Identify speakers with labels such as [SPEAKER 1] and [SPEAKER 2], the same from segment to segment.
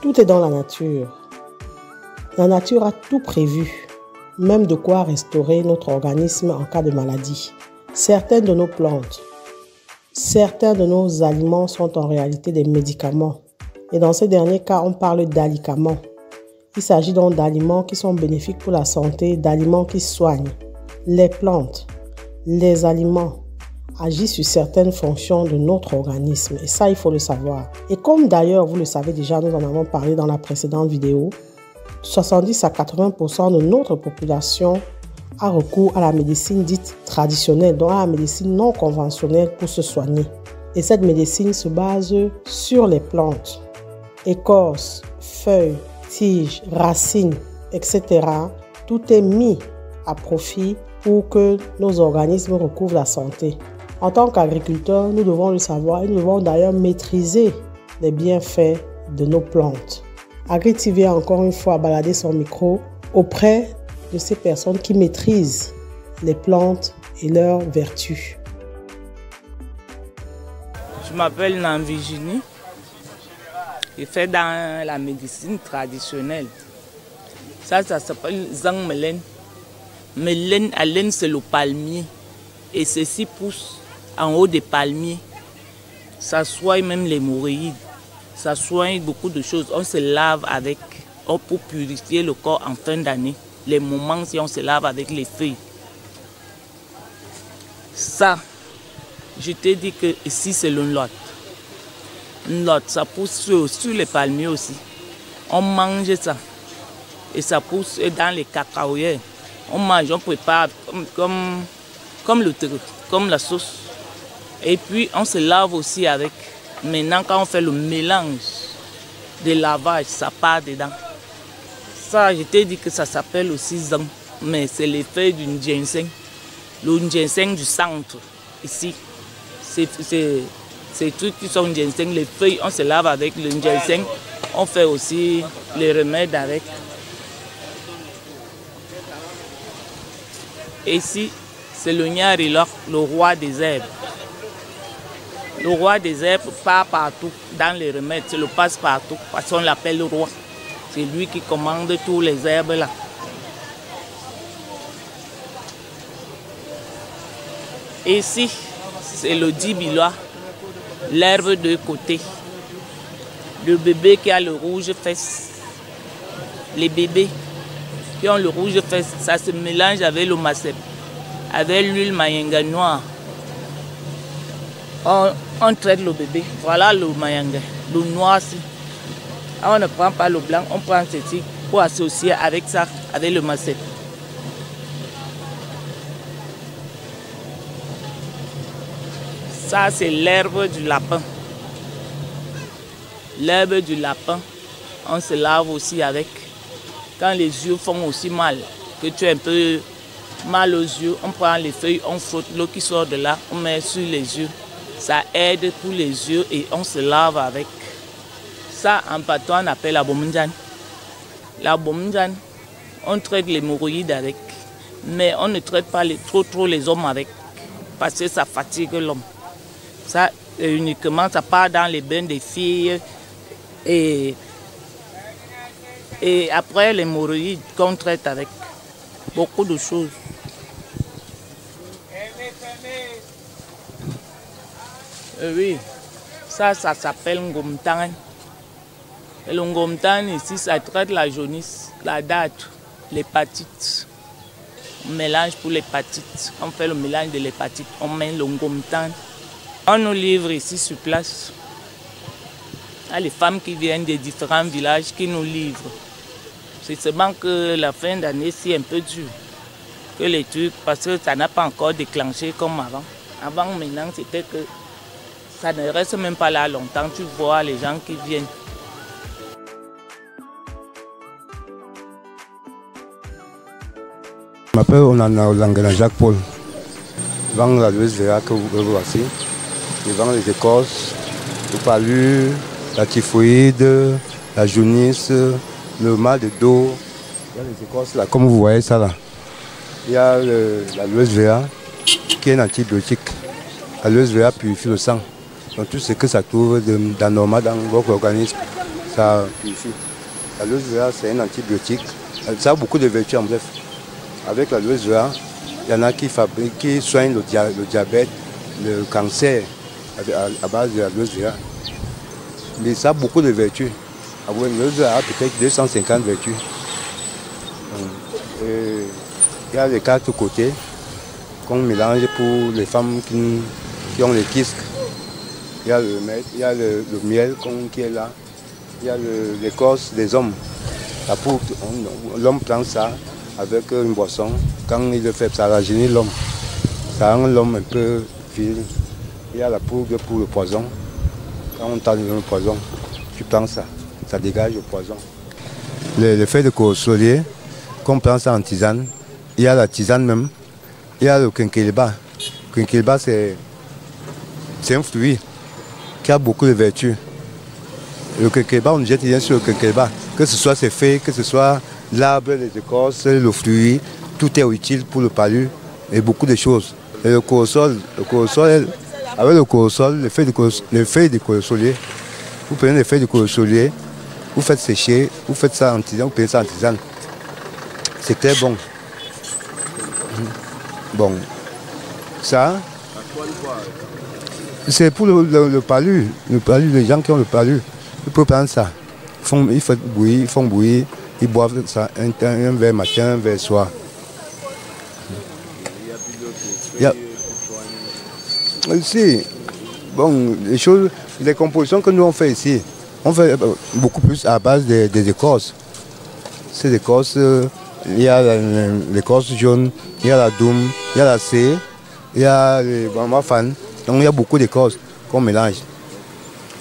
[SPEAKER 1] Tout est dans la nature. La nature a tout prévu, même de quoi restaurer notre organisme en cas de maladie. Certaines de nos plantes, certains de nos aliments sont en réalité des médicaments. Et dans ces derniers cas, on parle d'alicaments. Il s'agit donc d'aliments qui sont bénéfiques pour la santé, d'aliments qui soignent. Les plantes, les aliments agissent sur certaines fonctions de notre organisme. Et ça, il faut le savoir. Et comme d'ailleurs, vous le savez déjà, nous en avons parlé dans la précédente vidéo, 70 à 80% de notre population a recours à la médecine dite traditionnelle, donc à la médecine non conventionnelle pour se soigner. Et cette médecine se base sur les plantes, écorces, feuilles, tiges, racines, etc. Tout est mis à profit pour que nos organismes recouvrent la santé. En tant qu'agriculteurs, nous devons le savoir et nous devons d'ailleurs maîtriser les bienfaits de nos plantes. AgriTV a encore une fois baladé son micro auprès de ces personnes qui maîtrisent les plantes et leurs vertus.
[SPEAKER 2] Je m'appelle Nanvigini. Je fais dans la médecine traditionnelle. Ça s'appelle Zang Melen. Melen, Allen, c'est le palmier. Et ceci pousse en haut des palmiers. Ça soigne même l'hémorroïde. Ça soigne beaucoup de choses. On se lave avec, pour purifier le corps en fin d'année. Les moments si on se lave avec les feuilles. Ça, je t'ai dit que ici c'est le lot. Lot, ça pousse sur les palmiers aussi. On mange ça. Et ça pousse dans les cacaoyères. On mange, on prépare comme le truc, comme la sauce. Et puis on se lave aussi avec. Maintenant quand on fait le mélange de lavage, ça part dedans. Ça, je t'ai dit que ça s'appelle aussi zang, mais c'est les feuilles d'une ginseng. Le ginseng du centre, ici. Ces trucs qui sont ginseng, les feuilles, on se lave avec le ginseng. On fait aussi les remèdes avec. Et ici, c'est le Nyarilok, le roi des herbes. Le roi des herbes part partout dans les remèdes, c'est le passe-partout, parce qu'on l'appelle le roi. C'est lui qui commande tous les herbes là. Et ici, c'est le dibilois, l'herbe de côté. Le bébé qui a le rouge fesse. Les bébés qui ont le rouge fesse, ça se mélange avec le macep, avec l'huile mayanga noire. On traite le bébé. Voilà le mayanga, le noir-ci. On ne prend pas le blanc, on prend ceci pour associer avec ça, avec le macep. Ça, c'est l'herbe du lapin. L'herbe du lapin, on se lave aussi avec. Quand les yeux font aussi mal, que tu as un peu mal aux yeux, on prend les feuilles, on frotte l'eau qui sort de là, on met sur les yeux. Ça aide pour les yeux et on se lave avec. Ça, en patois, on appelle la bomundjan. La bomundjan, on traite les hémorroïdes avec. Mais on ne traite pas trop les hommes avec. Parce que ça fatigue l'homme. Ça, uniquement, ça part dans les bains des filles. Et après, les hémorroïdes qu'on traite avec. Beaucoup de choses. Oui, ça s'appelle Ngomtan. Et le Ngomtan ici, ça traite la jaunisse, la date, l'hépatite. On mélange pour l'hépatite. On fait le mélange de l'hépatite. On met le Ngomtan. On nous livre ici sur place. Il y a les femmes qui viennent des différents villages qui nous livrent. C'est seulement que la fin d'année, c'est un peu dur. Que les trucs, parce que ça n'a pas encore déclenché comme avant. Avant, maintenant, c'était que ça ne reste même pas là longtemps. Tu vois les gens qui viennent.
[SPEAKER 3] Je m'appelle Onana Jacques Paul. Je vends la l'USVA que vous voici. Je vends les écorces, le palu, la typhoïde, la jaunisse, le mal de dos. Il y a les écorces là, comme vous voyez ça là. Il y a la l'USVA qui est un antibiotique. La l'USVA purifie le sang. Donc tout ce que ça trouve d'anormal dans votre organisme, ça purifie. L'aloe vera, c'est un antibiotique. Ça a beaucoup de vertus en bref. Avec l'aloe vera, il y en a qui soignent le diabète, le cancer à base de l'aloe vera. Mais ça a beaucoup de vertus. L'aloe vera a peut-être 250 vertus. Et il y a les 4 côtés qu'on mélange pour les femmes qui ont les kystes. Il y a le miel qui est là. Il y a l'écorce des hommes. L'homme prend ça avec une boisson. Quand il le fait, ça rajeunit l'homme. Ça rend l'homme un peu viril. Il y a la poudre pour le poison. Quand on t'a donné le poison, tu prends ça. Ça dégage le poison. Le feuille de corosolier, qu'on prend ça en tisane. Il y a la tisane même. Il y a le quinquelba. Le quinquelba, c'est un fruit qui a beaucoup de vertus. Le quinquelba, on jette bien sur le quinquelba. Que ce soit ses feuilles, que ce soit l'arbre, les écorces, le fruit, tout est utile pour le palu et beaucoup de choses. Et le corosol, avec le corosol, les feuilles de corosolier, vous prenez les feuilles de corosolier, vous faites sécher, vous faites ça en tisane, vous prenez ça en tisane. C'est très bon. Bon, ça, c'est pour le palu, les gens qui ont le palu, ils peuvent prendre ça. Ils font bouillir, ils boivent ça un verre matin, un verre soir. Ici, bon, les compositions que nous on fait ici, on fait beaucoup plus à base des écorces. Ces écorces, il y a l'écorce jaune, il y a la doum, il y a la C, il y a les bambafan. Donc il y a beaucoup d'écorces qu'on mélange.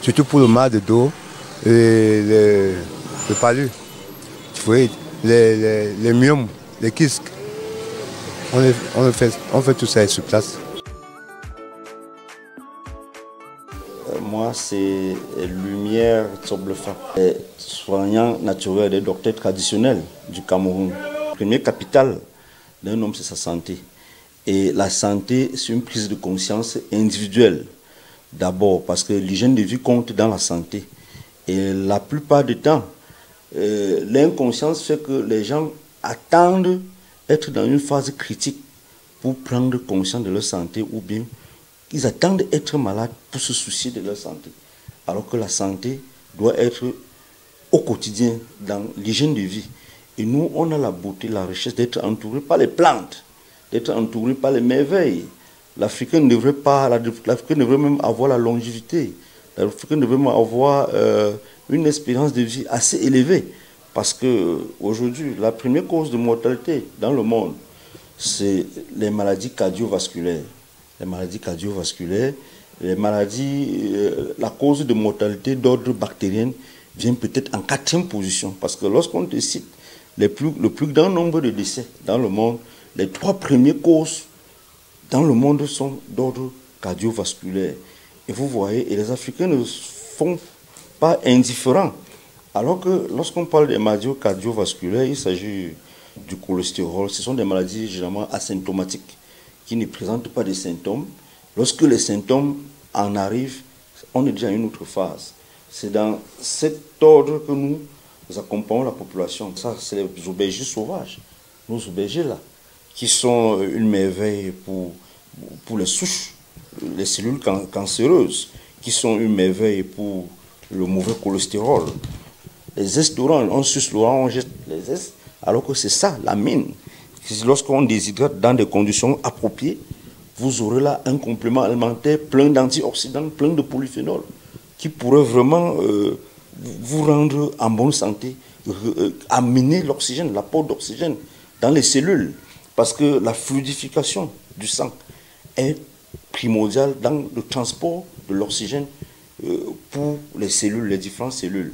[SPEAKER 3] Surtout pour le mal de dos et le palu. Les myomes, les kystes. On fait tout ça sur place.
[SPEAKER 4] Moi, c'est Lumière Tsoblefa, soignant naturel et docteur traditionnel du Cameroun. La première capitale d'un homme, c'est sa santé. Et la santé, c'est une prise de conscience individuelle. D'abord, parce que l'hygiène de vie compte dans la santé. Et la plupart du temps, l'inconscience fait que les gens attendent être dans une phase critique pour prendre conscience de leur santé, ou bien ils attendent être malades pour se soucier de leur santé. Alors que la santé doit être au quotidien, dans l'hygiène de vie. Et nous, on a la beauté, la richesse d'être entouré par les plantes, d'être entouré par les merveilles. L'Africain ne devrait même avoir la longévité. L'Africain devrait même avoir une espérance de vie assez élevée. Parce qu'aujourd'hui, la première cause de mortalité dans le monde, c'est les maladies cardiovasculaires. Les maladies cardiovasculaires, la cause de mortalité d'ordre bactérien vient peut-être en 4e position. Parce que lorsqu'on te cite le plus grand nombre de décès dans le monde, les 3 premières causes dans le monde sont d'ordre cardiovasculaire. Et vous voyez, et les Africains ne sont pas indifférents. Alors que lorsqu'on parle des maladies cardiovasculaires, il s'agit du cholestérol. Ce sont des maladies généralement asymptomatiques qui ne présentent pas de symptômes. Lorsque les symptômes en arrivent, on est déjà à une autre phase. C'est dans cet ordre que nous accompagnons la population. Ça, c'est les aubergines sauvages, nos aubergines là, qui sont une merveille pour les souches, les cellules cancéreuses, qui sont une merveille pour le mauvais cholestérol. Les zestes d'orange, on suce l'orange, on jette les zestes, alors que c'est ça, la mine. Lorsqu'on déshydrate dans des conditions appropriées, vous aurez là un complément alimentaire plein d'antioxydants, plein de polyphénols, qui pourrait vraiment vous rendre en bonne santé, amener l'oxygène, l'apport d'oxygène dans les cellules. Parce que la fluidification du sang est primordiale dans le transport de l'oxygène pour les cellules, les différentes cellules.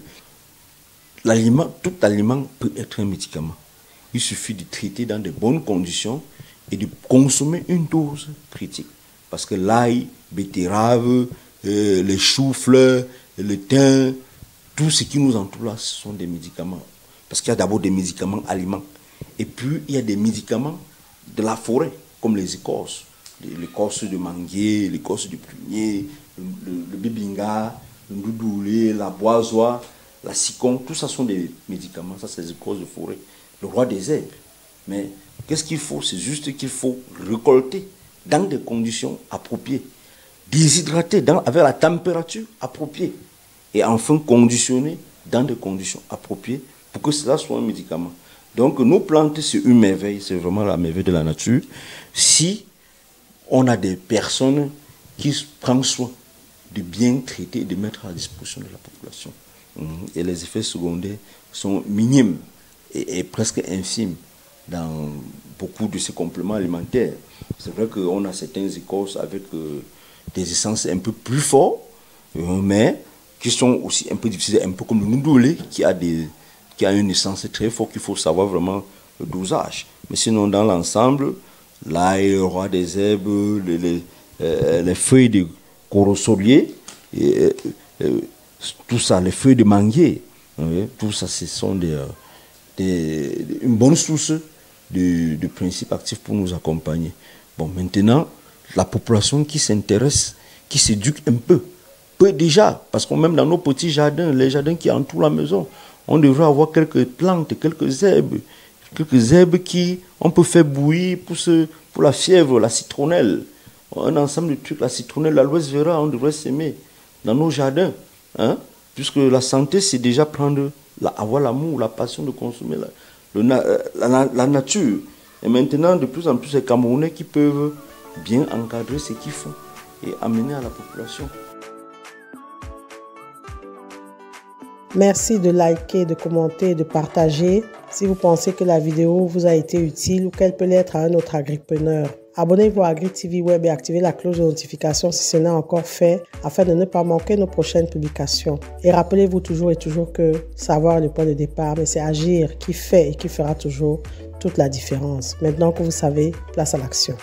[SPEAKER 4] Tout aliment peut être un médicament. Il suffit de traiter dans de bonnes conditions et de consommer une dose critique. Parce que l'ail, betterave, les choux-fleurs, le thym, tout ce qui nous entoure là, ce sont des médicaments. Parce qu'il y a d'abord des médicaments aliments. Et puis, il y a des médicaments de la forêt, comme les écorces. L'écorce de manguier, l'écorce du prunier, le bibinga, le ndoudoulé, la boisoie. la cicon, tout ça sont des médicaments, ça c'est des écorces de forêt. Le roi des herbes. Mais qu'est-ce qu'il faut? C'est juste qu'il faut récolter dans des conditions appropriées, déshydrater avec la température appropriée et enfin conditionner dans des conditions appropriées pour que cela soit un médicament. Donc nos plantes, c'est une merveille, c'est vraiment la merveille de la nature. Si on a des personnes qui prennent soin de bien traiter et de mettre à disposition de la population. Et les effets secondaires sont minimes et presque infimes dans beaucoup de ces compléments alimentaires. C'est vrai qu'on a certaines écorces avec des essences un peu plus fortes, mais qui sont aussi un peu difficiles, un peu comme le noudoulé, qui a une essence très forte, qu'il faut savoir vraiment le dosage. Mais sinon, dans l'ensemble, l'ail, le roi des herbes, les feuilles de corosolier, tout ça, les feuilles de manguier, tout ça, ce sont une bonne source de principes actifs pour nous accompagner. Bon, maintenant, la population qui s'intéresse, qui s'éduque un peu, peut déjà, parce que même dans nos petits jardins, les jardins qui entourent la maison, on devrait avoir quelques plantes, quelques herbes qui on peut faire bouillir pour la fièvre, la citronnelle, un ensemble de trucs, la citronnelle, l'aloès vera, on devrait s'aimer dans nos jardins, puisque la santé, c'est déjà avoir l'amour, la passion de consommer la nature. Et maintenant, de plus en plus, les Camerounais qui peuvent bien encadrer ce qu'ils font et amener à la population.
[SPEAKER 1] Merci de liker, de commenter, de partager. Si vous pensez que la vidéo vous a été utile ou qu'elle peut l'être à un autre agripreneur, abonnez-vous à Agri TV Web et activez la cloche de notification si ce n'est encore fait afin de ne pas manquer nos prochaines publications. Et rappelez-vous toujours que savoir est le point de départ, mais c'est agir qui fait et qui fera toujours toute la différence. Maintenant que vous savez, place à l'action.